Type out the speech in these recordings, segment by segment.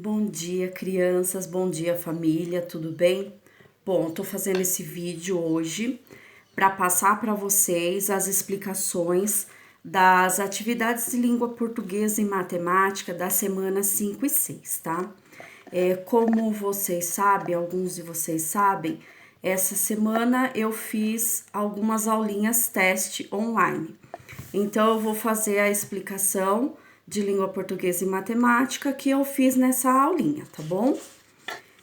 Bom dia, crianças, bom dia, família, tudo bem? Bom, tô fazendo esse vídeo hoje para passar para vocês as explicações das atividades de língua portuguesa e matemática da semana 5 e 6, tá? Como vocês sabem, alguns de vocês sabem, essa semana eu fiz algumas aulinhas teste online. Então, eu vou fazer a explicação de língua portuguesa e matemática que eu fiz nessa aulinha, tá bom?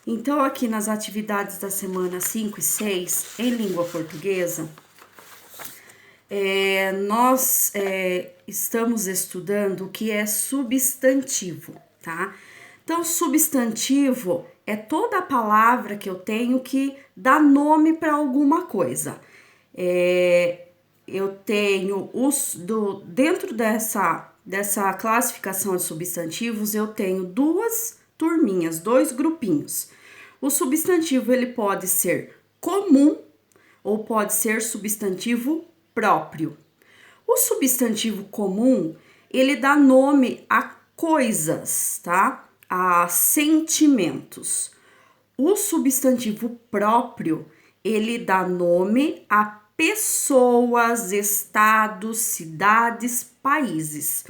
Então, aqui nas atividades da semana 5 e 6, em língua portuguesa, nós estamos estudando o que é substantivo, tá? Então, substantivo é toda a palavra que eu tenho que dá nome para alguma coisa. Eu tenho dentro dessa classificação de substantivos, eu tenho duas turminhas, dois grupinhos. O substantivo ele pode ser comum ou pode ser substantivo próprio. O substantivo comum, ele dá nome a coisas, tá? A sentimentos. O substantivo próprio, ele dá nome a pessoas, estados, cidades, países.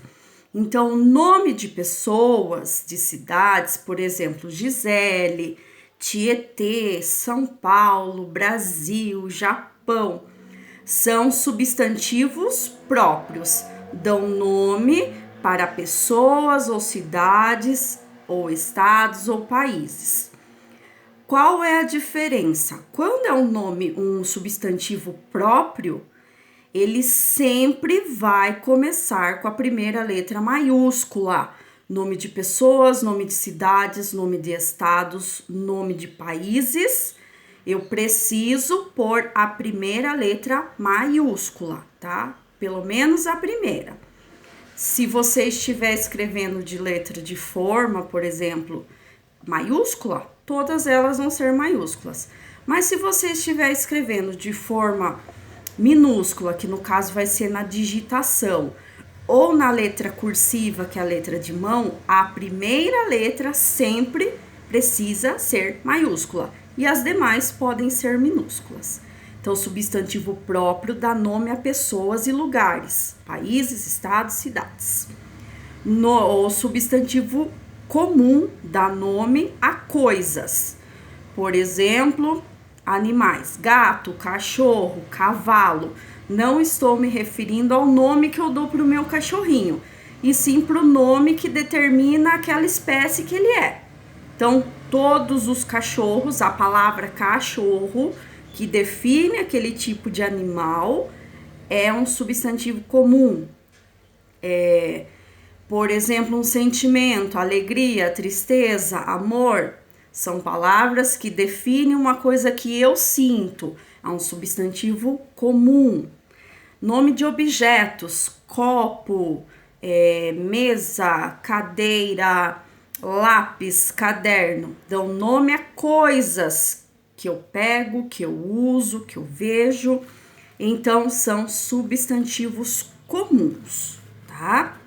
Então, nome de pessoas, de cidades, por exemplo, Gisele, Tietê, São Paulo, Brasil, Japão, são substantivos próprios, dão nome para pessoas ou cidades ou estados ou países. Qual é a diferença? Quando é um substantivo próprio, ele sempre vai começar com a primeira letra maiúscula. Nome de pessoas, nome de cidades, nome de estados, nome de países. Eu preciso pôr a primeira letra maiúscula, tá? Pelo menos a primeira. Se você estiver escrevendo de letra de forma, por exemplo, maiúscula, todas elas vão ser maiúsculas. Mas se você estiver escrevendo de forma minúscula, que no caso vai ser na digitação, ou na letra cursiva, que é a letra de mão, a primeira letra sempre precisa ser maiúscula e as demais podem ser minúsculas. Então, o substantivo próprio dá nome a pessoas e lugares, países, estados, cidades. O substantivo comum dá nome a coisas. Por exemplo, animais, gato, cachorro, cavalo. Não estou me referindo ao nome que eu dou para o meu cachorrinho, e sim para o nome que determina aquela espécie que ele é. Então, todos os cachorros, a palavra cachorro, que define aquele tipo de animal, é um substantivo comum. Por exemplo, um sentimento, alegria, tristeza, amor, são palavras que definem uma coisa que eu sinto, é um substantivo comum. Nome de objetos, copo, mesa, cadeira, lápis, caderno, dão nome a coisas que eu pego, que eu uso, que eu vejo. Então, são substantivos comuns, tá?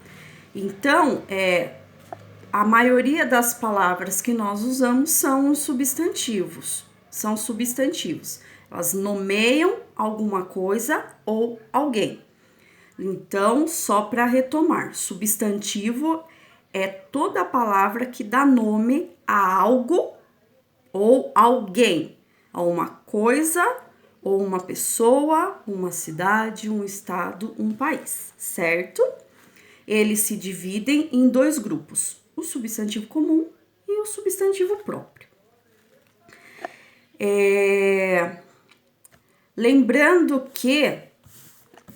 Então, a maioria das palavras que nós usamos são substantivos. São substantivos. Elas nomeiam alguma coisa ou alguém. Então, só para retomar, substantivo é toda palavra que dá nome a algo ou alguém, a uma coisa ou uma pessoa, uma cidade, um estado, um país, certo? Eles se dividem em dois grupos, o substantivo comum e o substantivo próprio. Lembrando que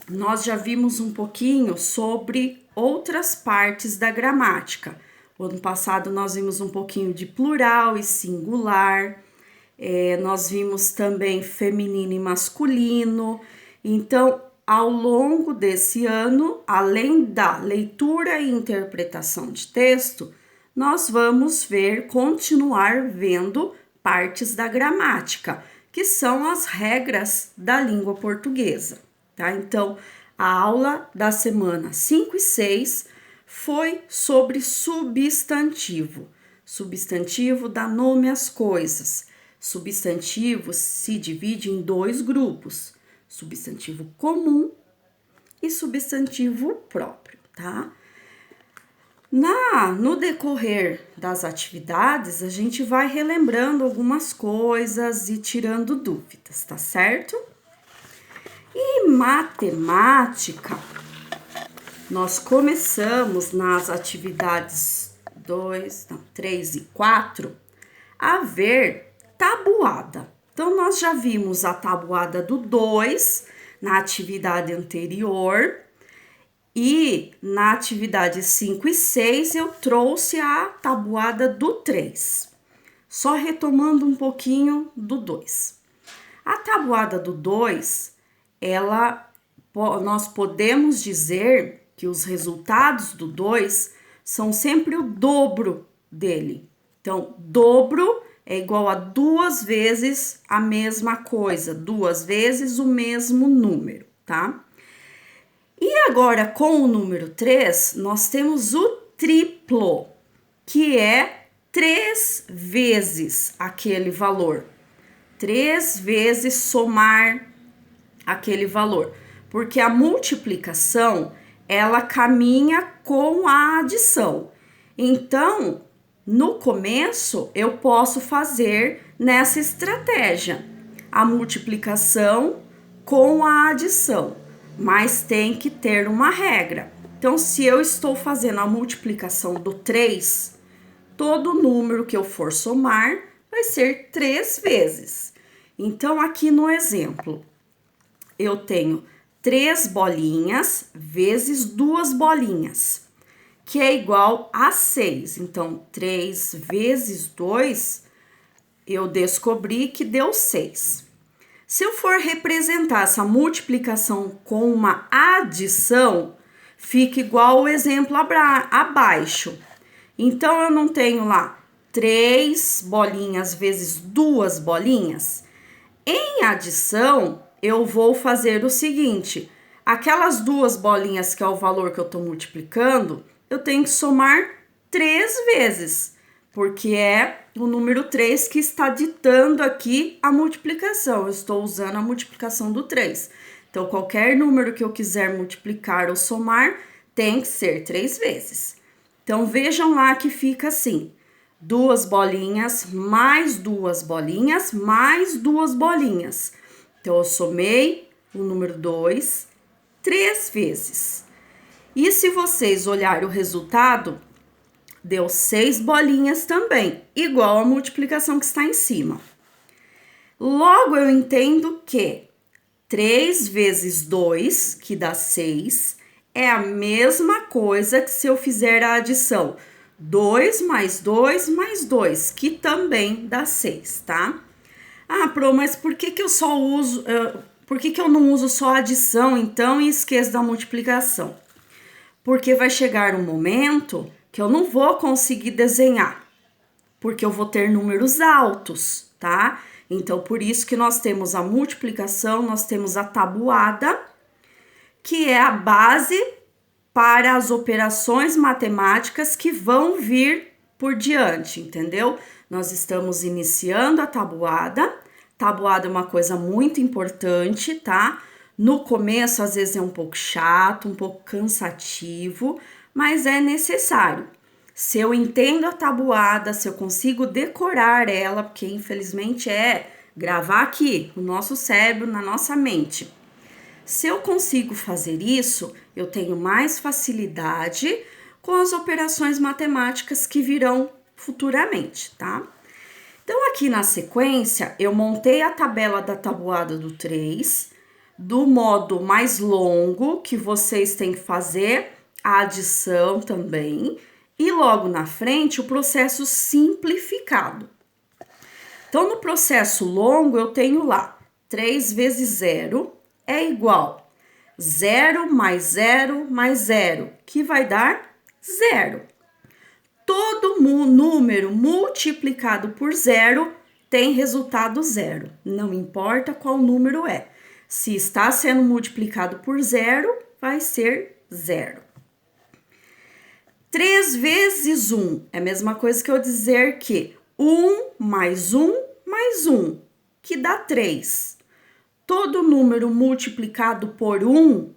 nós já vimos um pouquinho sobre outras partes da gramática. O ano passado nós vimos um pouquinho de plural e singular, nós vimos também feminino e masculino. Então, ao longo desse ano, além da leitura e interpretação de texto, nós vamos continuar vendo partes da gramática, que são as regras da língua portuguesa, tá? Então, a aula da semana 5 e 6 foi sobre substantivo. Substantivo dá nome às coisas. Substantivo se divide em dois grupos: substantivo comum e substantivo próprio, tá? No decorrer das atividades, a gente vai relembrando algumas coisas e tirando dúvidas, tá certo? E matemática, nós começamos nas atividades 3 e 4 a ver tabuada. Então, nós já vimos a tabuada do 2 na atividade anterior. E na atividade 5 e 6 eu trouxe a tabuada do 3. Só retomando um pouquinho do 2. A tabuada do 2, nós podemos dizer que os resultados do 2 são sempre o dobro dele. Então, dobro é igual a 2 vezes a mesma coisa, 2 vezes o mesmo número, tá? E agora, com o número 3, nós temos o triplo, que é 3 vezes aquele valor. 3 vezes somar aquele valor. Porque a multiplicação, ela caminha com a adição. Então, no começo, eu posso fazer nessa estratégia. A multiplicação com a adição. Mas tem que ter uma regra. Então, se eu estou fazendo a multiplicação do 3, todo número que eu for somar vai ser 3 vezes. Então, aqui no exemplo, eu tenho 3 bolinhas vezes 2 bolinhas, que é igual a 6. Então, 3 vezes 2, eu descobri que deu 6. Se eu for representar essa multiplicação com uma adição, fica igual o exemplo abaixo. Então, eu não tenho lá 3 bolinhas vezes 2 bolinhas. Em adição, eu vou fazer o seguinte: aquelas 2 bolinhas, que é o valor que eu estou multiplicando, eu tenho que somar 3 vezes, porque é o número 3 que está ditando aqui a multiplicação. Eu estou usando a multiplicação do 3. Então, qualquer número que eu quiser multiplicar ou somar, tem que ser 3 vezes. Então, vejam lá que fica assim: 2 bolinhas, mais 2 bolinhas, mais 2 bolinhas. Então, eu somei o número 2 3 vezes. E se vocês olharem o resultado, deu 6 bolinhas também, igual a multiplicação que está em cima. Logo, eu entendo que 3 vezes 2, que dá 6, é a mesma coisa que se eu fizer a adição 2 mais 2 mais 2, que também dá 6, tá? Ah, Pro, mas por que eu só uso... por que eu não uso só a adição, então, e esqueço da multiplicação? Porque vai chegar um momento que eu não vou conseguir desenhar, porque eu vou ter números altos, tá? Então, por isso que nós temos a multiplicação, nós temos a tabuada, que é a base para as operações matemáticas que vão vir por diante, entendeu? Nós estamos iniciando a tabuada. Tabuada é uma coisa muito importante, tá? No começo, às vezes, é um pouco chato, um pouco cansativo, mas é necessário. Se eu entendo a tabuada, se eu consigo decorar ela, porque infelizmente é gravar aqui no nosso cérebro, na nossa mente. Se eu consigo fazer isso, eu tenho mais facilidade com as operações matemáticas que virão futuramente, tá? Então, aqui na sequência, eu montei a tabela da tabuada do 3, do modo mais longo, que vocês têm que fazer a adição também, e logo na frente o processo simplificado. Então, no processo longo, eu tenho lá 3 vezes 0 é igual 0 mais 0 mais 0, que vai dar 0. Todo número multiplicado por 0 tem resultado 0. Não importa qual número é. Se está sendo multiplicado por 0, vai ser 0. 3 vezes 1 é a mesma coisa que eu dizer que 1 mais 1 mais 1, que dá 3. Todo número multiplicado por 1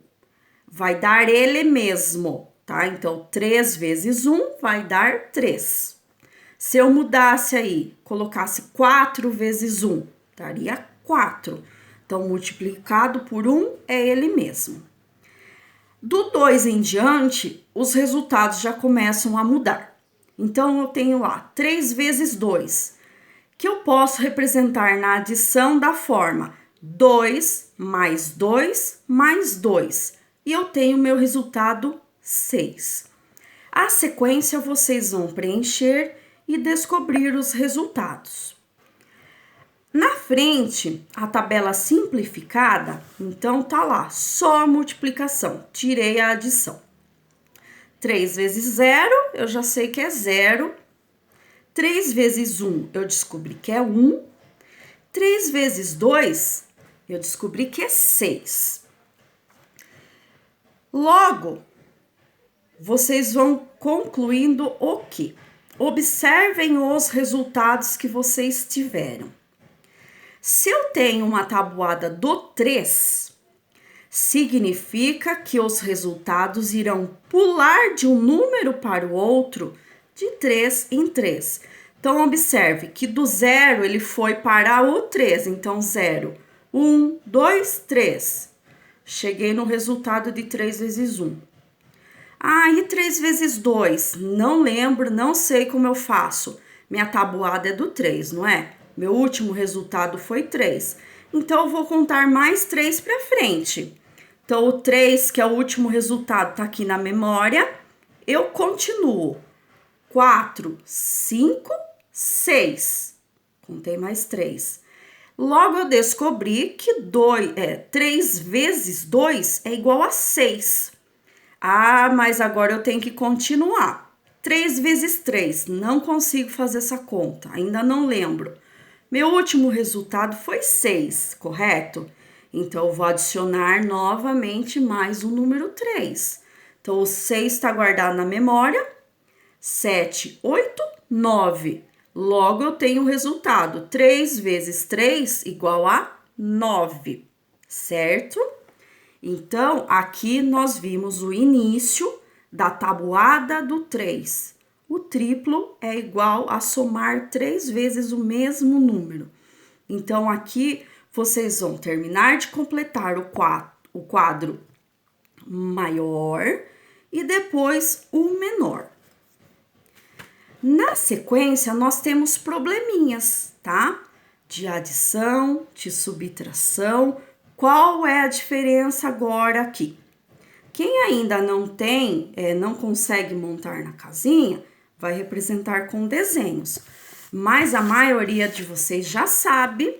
vai dar ele mesmo, tá? Então, 3 vezes 1 vai dar 3. Se eu mudasse aí, colocasse 4 vezes 1, daria 4. Então, multiplicado por 1 é ele mesmo. Do 2 em diante, os resultados já começam a mudar. Então, eu tenho lá 3 vezes 2, que eu posso representar na adição da forma 2 mais 2 mais 2. E eu tenho meu resultado 6. A sequência vocês vão preencher e descobrir os resultados. Na frente, a tabela simplificada, então tá lá, só a multiplicação, tirei a adição. 3 vezes 0, eu já sei que é 0. 3 vezes 1, eu descobri que é 1. 3 vezes 2, eu descobri que é 6. Logo, vocês vão concluindo o quê? Observem os resultados que vocês tiveram. Se eu tenho uma tabuada do 3, significa que os resultados irão pular de um número para o outro de 3 em 3. Então, observe que do 0 ele foi para o 3. Então, 0, 1, 2, 3. Cheguei no resultado de 3 vezes 1. Ah, e 3 vezes 2? Não lembro, não sei como eu faço. Minha tabuada é do 3, não é? Meu último resultado foi 3. Então, eu vou contar mais 3 para frente. Então, o 3, que é o último resultado, está aqui na memória. Eu continuo. 4, 5, 6. Contei mais 3. Logo, eu descobri que 3 vezes 2 é igual a 6. Ah, mas agora eu tenho que continuar. 3 vezes 3, não consigo fazer essa conta, ainda não lembro. Meu último resultado foi 6, correto? Então, eu vou adicionar novamente mais o número 3. Então, o 6 está guardado na memória. 7, 8, 9. Logo, eu tenho o resultado. 3 vezes 3 igual a 9, certo? Então, aqui nós vimos o início da tabuada do 3. O triplo é igual a somar 3 vezes o mesmo número. Então, aqui vocês vão terminar de completar o quadro maior e depois o menor. Na sequência, nós temos probleminhas, tá? De adição, de subtração. Qual é a diferença agora aqui? Quem ainda não consegue montar na casinha, vai representar com desenhos. Mas a maioria de vocês já sabe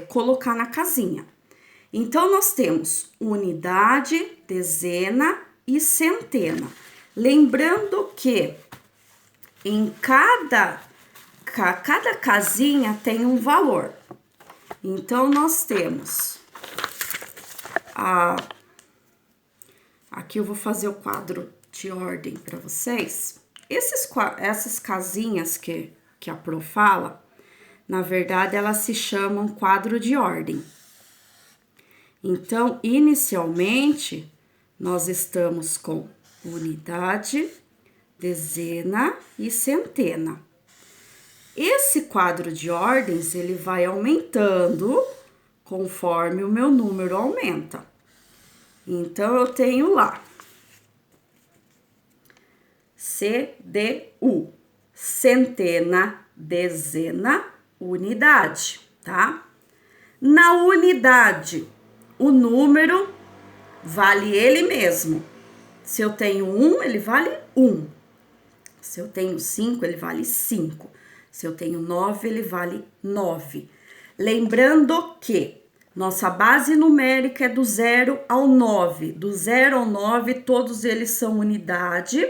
colocar na casinha. Então, nós temos unidade, dezena e centena. Lembrando que em cada casinha tem um valor. Então, nós temos... Aqui eu vou fazer o quadro de ordem para vocês. Essas casinhas que a Pro fala, na verdade, elas se chamam quadro de ordem. Então, inicialmente, nós estamos com unidade, dezena e centena. Esse quadro de ordens, ele vai aumentando conforme o meu número aumenta. Então, eu tenho lá CDU, centena, dezena, unidade, tá? Na unidade, o número vale ele mesmo. Se eu tenho 1, ele vale 1. Se eu tenho 5, ele vale 5. Se eu tenho 9, ele vale 9. Lembrando que nossa base numérica é do 0 ao 9. Do 0 ao 9, todos eles são unidade.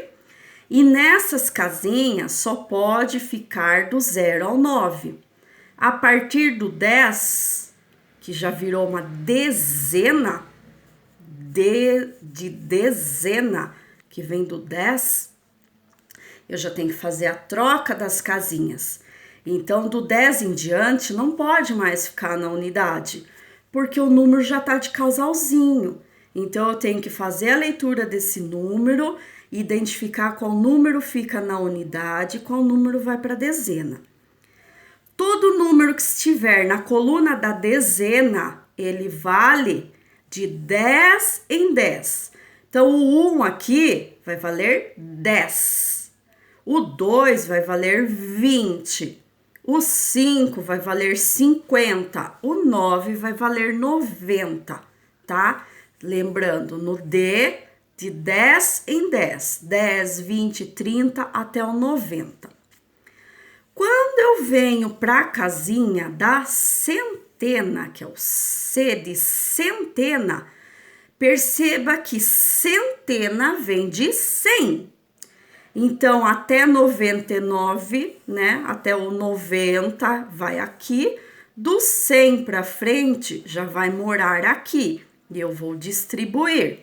E nessas casinhas, só pode ficar do 0 ao 9. A partir do 10, que já virou uma dezena, de dezena, que vem do 10, eu já tenho que fazer a troca das casinhas. Então, do 10 em diante, não pode mais ficar na unidade, porque o número já está de casalzinho. Então, eu tenho que fazer a leitura desse número, identificar qual número fica na unidade e qual número vai para a dezena. Todo número que estiver na coluna da dezena, ele vale de 10 em 10. Então, o 1 aqui vai valer 10. O 2 vai valer 20. O 5 vai valer 50. O 9 vai valer 90, tá? Lembrando, no D, de 10 em 10. 10, 20, 30 até o 90. Quando eu venho para a casinha da centena, que é o C de centena, perceba que centena vem de 100. Então, até 99, né? Até o 90 vai aqui. Do 100 para frente, já vai morar aqui. E eu vou distribuir.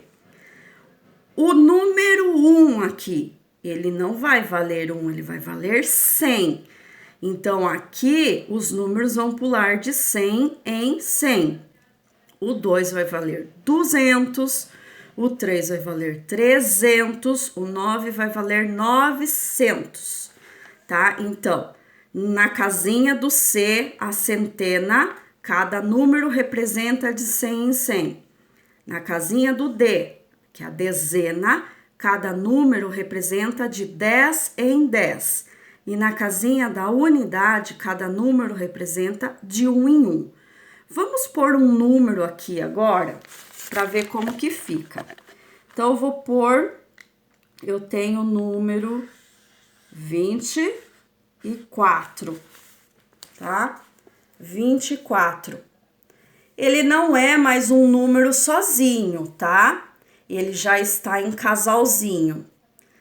O número 1 aqui, ele não vai valer 1, ele vai valer 100. Então, aqui, os números vão pular de 100 em 100. O 2 vai valer 200, o 3 vai valer 300, o 9 vai valer 900, tá? Então, na casinha do C, a centena, cada número representa de 100 em 100. Na casinha do D, que é a dezena, cada número representa de 10 em 10. E na casinha da unidade, cada número representa de 1 em 1. Vamos pôr um número aqui agora, para ver como que fica. Então, eu vou pôr, eu tenho o número 24, tá? 24. Ele não é mais um número sozinho, tá? Ele já está em casalzinho.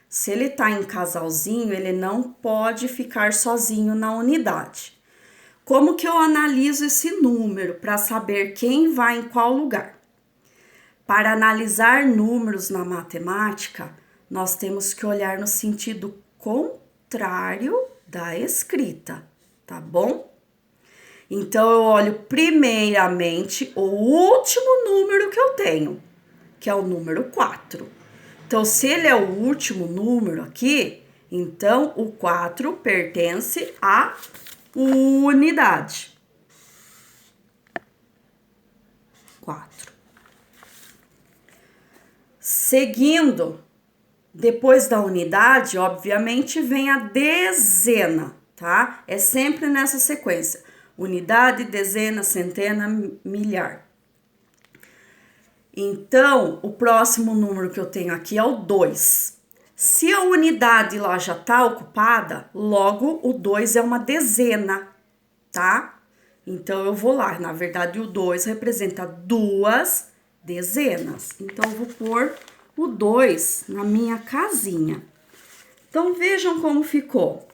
Se ele está em casalzinho, ele não pode ficar sozinho na unidade. Como que eu analiso esse número para saber quem vai em qual lugar? Para analisar números na matemática, nós temos que olhar no sentido contrário da escrita, tá bom? Então, eu olho primeiramente o último número que eu tenho, que é o número 4. Então, se ele é o último número aqui, então o 4 pertence à unidade. 4. Seguindo, depois da unidade, obviamente, vem a dezena, tá? É sempre nessa sequência. Unidade, dezena, centena, milhar. Então, o próximo número que eu tenho aqui é o 2. Se a unidade lá já está ocupada, logo o 2 é uma dezena, tá? Então, eu vou lá. Na verdade, o 2 representa 2 dezenas. Então, eu vou pôr o 2 na minha casinha. Então, vejam como ficou.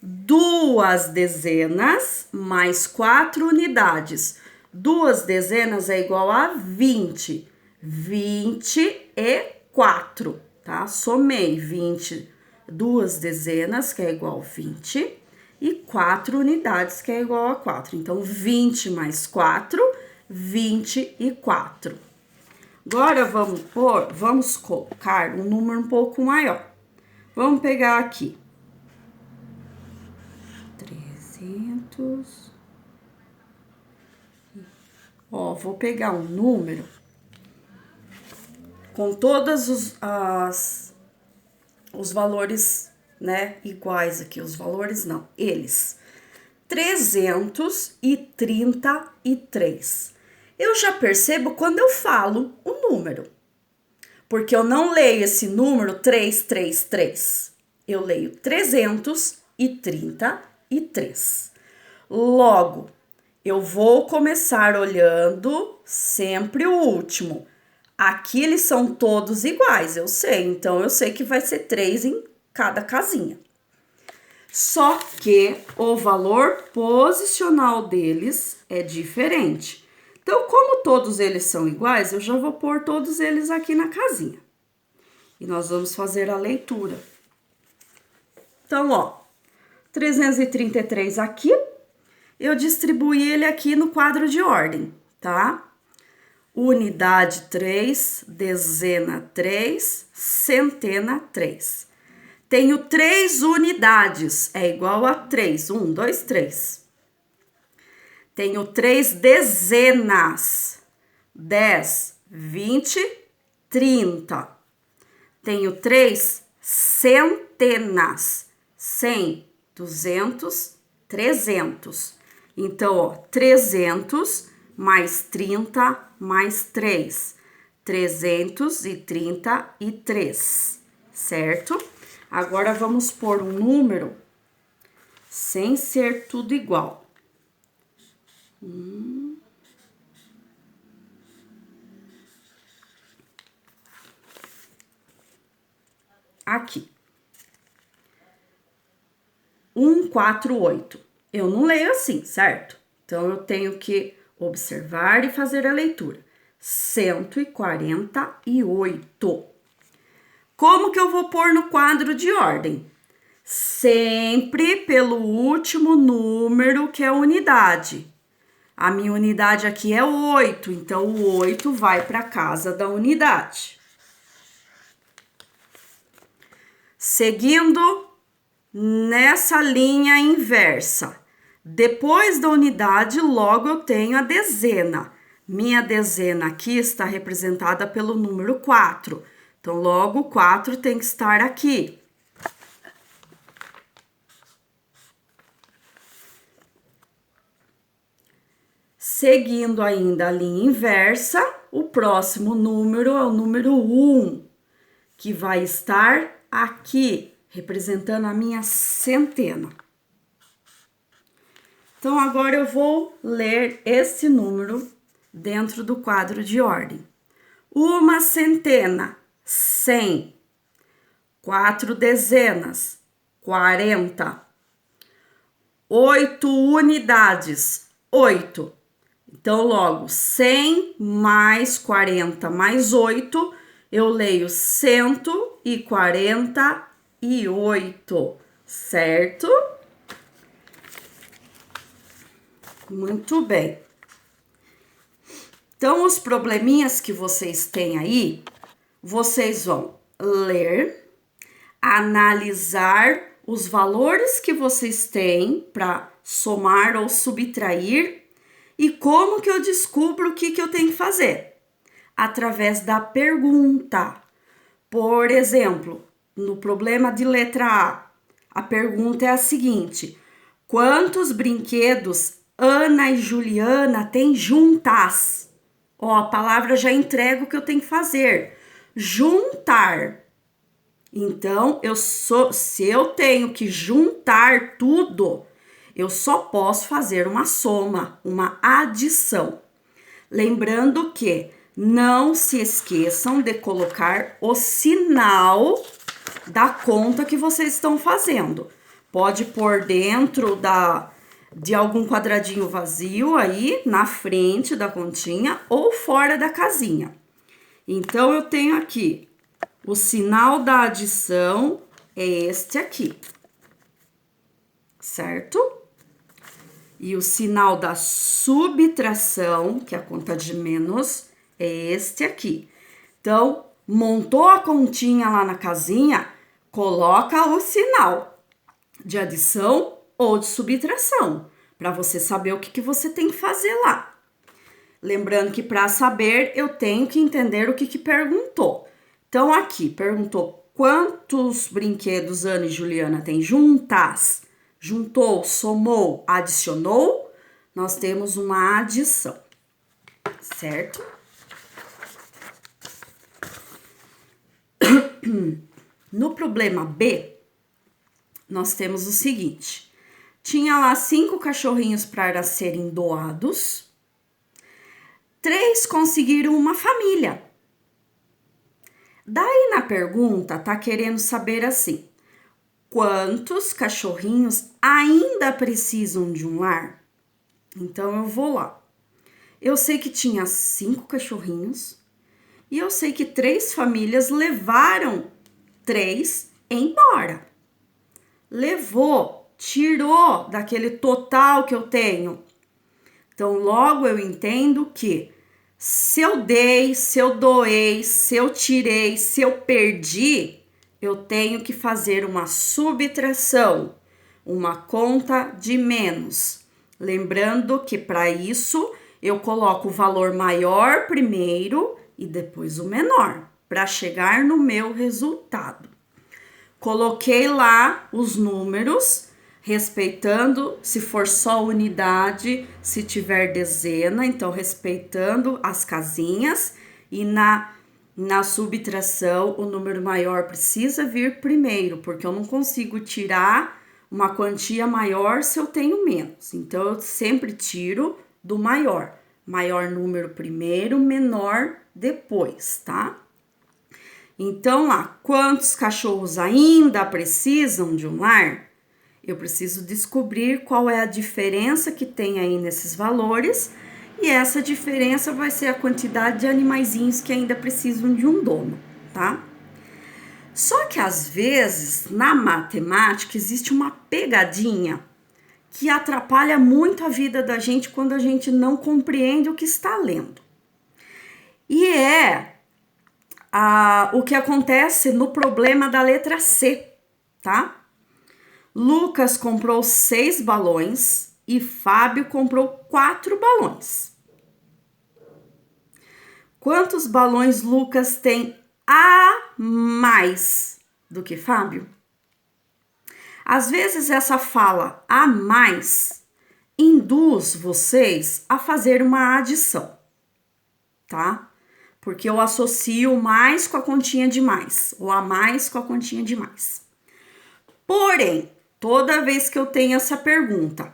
2 dezenas mais 4 unidades. 2 dezenas é igual a 20. 24, tá? Somei 20, 2 dezenas, que é igual a 20, e 4 unidades, que é igual a 4. Então, 20 mais 4, 24. Agora, vamos colocar um número um pouco maior. Vamos pegar aqui. 300. Ó, vou pegar um número com todos os valores, né, iguais aqui. Os valores não, eles. 333. Eu já percebo quando eu falo o número. Porque eu não leio esse número 333. Eu leio 333. Logo, eu vou começar olhando sempre o último. Aqui eles são todos iguais, eu sei. Então, eu sei que vai ser 3 em cada casinha. Só que o valor posicional deles é diferente. Então, como todos eles são iguais, eu já vou pôr todos eles aqui na casinha. E nós vamos fazer a leitura. Então, ó, 333 aqui, eu distribuí ele aqui no quadro de ordem, tá? Unidade 3, dezena 3, centena 3. Tenho 3 unidades, é igual a 3. 1, 2, 3. Tenho 3 dezenas, 10, 20, 30. Tenho 3 centenas, 100, 200, 300. Então, ó, 300 mais 30 mais 3, 333, certo? Agora, vamos pôr um número sem ser tudo igual. Aqui. 148. Eu não leio assim, certo? Então, eu tenho que observar e fazer a leitura. 148. Como que eu vou pôr no quadro de ordem? Sempre pelo último número, que é a unidade. A minha unidade aqui é 8, então o 8 vai para casa da unidade. Seguindo nessa linha inversa. Depois da unidade, logo eu tenho a dezena. Minha dezena aqui está representada pelo número 4. Então, logo, o 4 tem que estar aqui. Seguindo ainda a linha inversa, o próximo número é o número 1, que vai estar aqui, representando a minha centena. Então, agora eu vou ler esse número dentro do quadro de ordem. Uma centena, 100. 4 dezenas, 40. 8 unidades, 8. Então, logo, 100 mais 40 mais 8, eu leio 148, certo? Muito bem. Então, os probleminhas que vocês têm aí, vocês vão ler, analisar os valores que vocês têm para somar ou subtrair e como que eu descubro o que eu tenho que fazer? Através da pergunta. Por exemplo, no problema de letra A pergunta é a seguinte: quantos brinquedos Ana e Juliana têm juntas? Ó, a palavra já entrega o que eu tenho que fazer. Juntar. Então, se eu tenho que juntar tudo, eu só posso fazer uma soma, uma adição. Lembrando que não se esqueçam de colocar o sinal da conta que vocês estão fazendo. Pode pôr dentro de algum quadradinho vazio aí, na frente da continha ou fora da casinha. Então, eu tenho aqui o sinal da adição é este aqui, certo? E o sinal da subtração, que é a conta de menos, é este aqui. Então, montou a continha lá na casinha, coloca o sinal de adição ou de subtração, para você saber o que você tem que fazer lá. Lembrando que para saber, eu tenho que entender o que perguntou. Então, aqui, perguntou quantos brinquedos Ana e Juliana têm juntas. Juntou, somou, adicionou, nós temos uma adição, certo? No problema B, nós temos o seguinte: tinha lá 5 cachorrinhos para serem doados, 3 conseguiram uma família. Daí na pergunta tá querendo saber assim: quantos cachorrinhos ainda precisam de um lar? Então, eu vou lá. Eu sei que tinha 5 cachorrinhos e eu sei que 3 famílias levaram 3 embora. levou, tirou daquele total que eu tenho. Então, logo eu entendo que se eu dei, se eu doei, se eu tirei, se eu perdi, eu tenho que fazer uma subtração, uma conta de menos. Lembrando que para isso eu coloco o valor maior primeiro e depois o menor, para chegar no meu resultado. Coloquei lá os números, respeitando se for só unidade, se tiver dezena, então respeitando as casinhas, e na subtração o número maior precisa vir primeiro, porque eu não consigo tirar uma quantia maior se eu tenho menos. Então eu sempre tiro do maior. Maior número primeiro, menor depois, tá? Então, lá, quantos cachorros ainda precisam de um lar? Eu preciso descobrir qual é a diferença que tem aí nesses valores, e essa diferença vai ser a quantidade de animaizinhos que ainda precisam de um dono, tá? Só que às vezes, na matemática, existe uma pegadinha que atrapalha muito a vida da gente quando a gente não compreende o que está lendo. E o que acontece no problema da letra C, tá? Lucas comprou 6 balões e Fábio comprou 4 balões. Quantos balões Lucas tem a mais do que Fábio? Às vezes essa fala a mais induz vocês a fazer uma adição, tá? Porque eu associo mais com a continha de mais, ou a mais com a continha de mais. Porém, toda vez que eu tenho essa pergunta,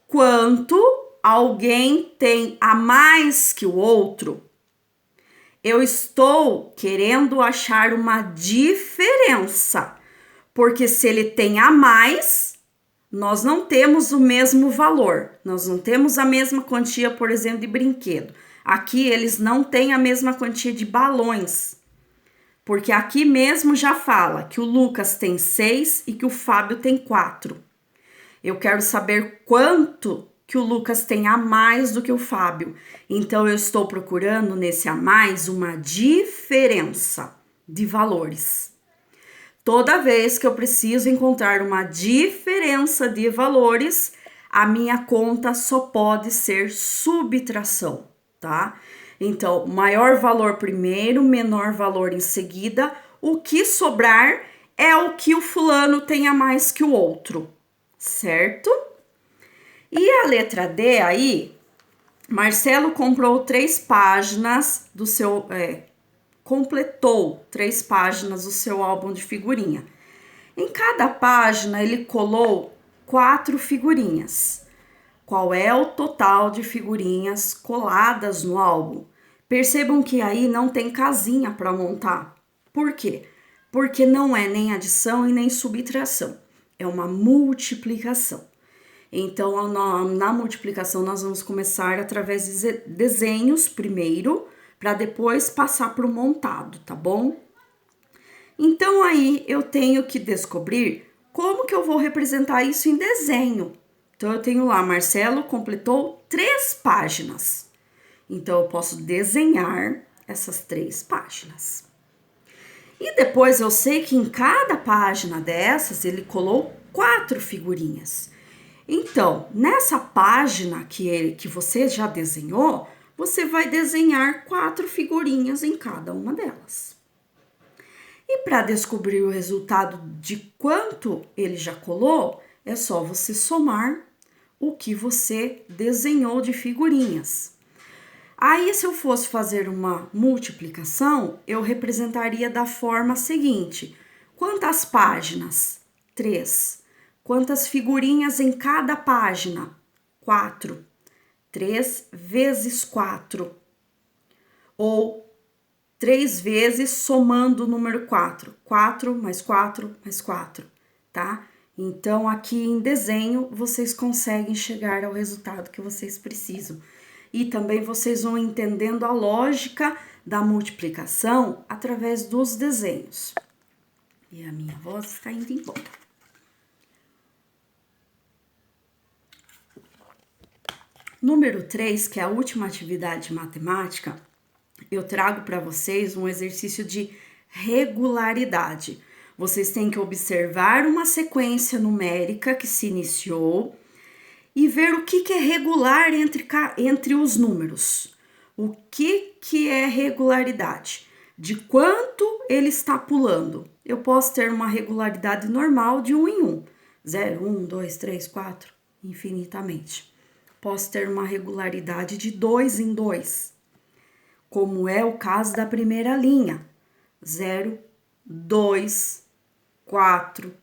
quanto alguém tem a mais que o outro, eu estou querendo achar uma diferença. Porque se ele tem a mais, nós não temos o mesmo valor. Nós não temos a mesma quantia, por exemplo, de brinquedo. Aqui eles não têm a mesma quantia de balões. Porque aqui mesmo já fala que o Lucas tem 6 e que o Fábio tem 4. Eu quero saber quanto que o Lucas tem a mais do que o Fábio. Então, eu estou procurando nesse a mais uma diferença de valores. Toda vez que eu preciso encontrar uma diferença de valores, a minha conta só pode ser subtração, tá? Então, maior valor primeiro, menor valor em seguida. O que sobrar é o que o fulano tem a mais que o outro, certo? E a letra D aí, Marcelo comprou 3 páginas do seu... completou 3 páginas do seu álbum de figurinha. Em cada página, ele colou 4 figurinhas. Qual é o total de figurinhas coladas no álbum? Percebam que aí não tem casinha para montar. Por quê? Porque não é nem adição e nem subtração. É uma multiplicação. Então, na multiplicação, nós vamos começar através de desenhos primeiro, para depois passar para o montado, tá bom? Então, aí eu tenho que descobrir como que eu vou representar isso em desenho. Então, eu tenho lá, Marcelo completou 3 páginas. Então, eu posso desenhar essas 3 páginas. E depois eu sei que em cada página dessas, ele colou 4 figurinhas. Então, nessa página que você já desenhou, você vai desenhar 4 figurinhas em cada uma delas. E para descobrir o resultado de quanto ele já colou, é só você somar o que você desenhou de figurinhas. Aí, se eu fosse fazer uma multiplicação, eu representaria da forma seguinte: quantas páginas? 3. Quantas figurinhas em cada página? 4. 3 vezes 4. Ou 3 vezes somando o número 4. 4 mais 4 mais 4, tá? Então, aqui em desenho, vocês conseguem chegar ao resultado que vocês precisam. E também vocês vão entendendo a lógica da multiplicação através dos desenhos. E a minha voz está indo embora. Número 3, que é a última atividade matemática, eu trago para vocês um exercício de regularidade. Vocês têm que observar uma sequência numérica que se iniciou e ver o que é regular entre os números. O que é regularidade? De quanto ele está pulando. Eu posso ter uma regularidade normal de 1 em 1. 0, 1, 2, 3, 4, infinitamente. Posso ter uma regularidade de 2 em 2, como é o caso da primeira linha. 0, 2, 4,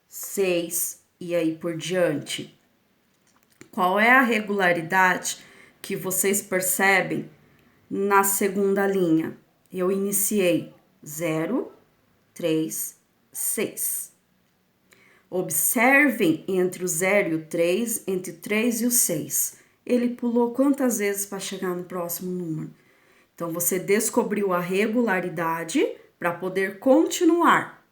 6 e aí por diante. Qual é a regularidade que vocês percebem na segunda linha? Eu iniciei 0, 3, 6. Observem entre o 0 e o 3, entre o 3 e o 6. Ele pulou quantas vezes para chegar no próximo número? Então, você descobriu a regularidade para poder continuar.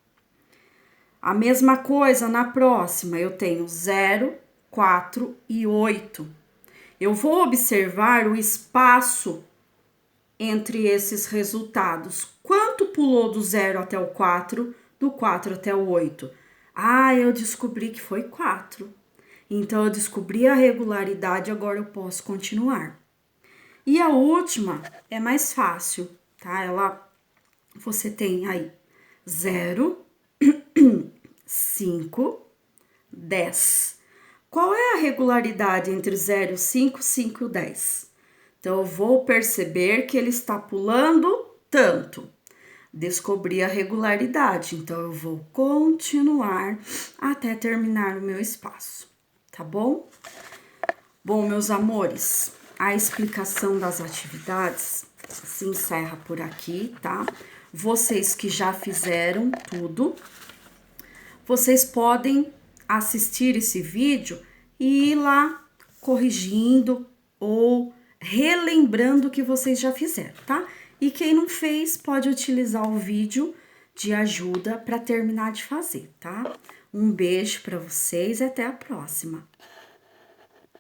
A mesma coisa na próxima, eu tenho 0, 4 e 8. Eu vou observar o espaço entre esses resultados. Quanto pulou do 0 até o 4, do 4 até o 8? Ah, eu descobri que foi 4. Então, eu descobri a regularidade, agora eu posso continuar. E a última é mais fácil, tá? Você tem aí 0, 5, 10. Qual é a regularidade entre 0, 5, 5 e 10? Então, eu vou perceber que ele está pulando tanto. Descobri a regularidade, então eu vou continuar até terminar o meu espaço, tá bom? Bom, meus amores, a explicação das atividades se encerra por aqui, tá? Vocês que já fizeram tudo, vocês podem assistir esse vídeo e ir lá corrigindo ou relembrando o que vocês já fizeram, tá? E quem não fez pode utilizar o vídeo de ajuda para terminar de fazer, tá? Um beijo para vocês e até a próxima.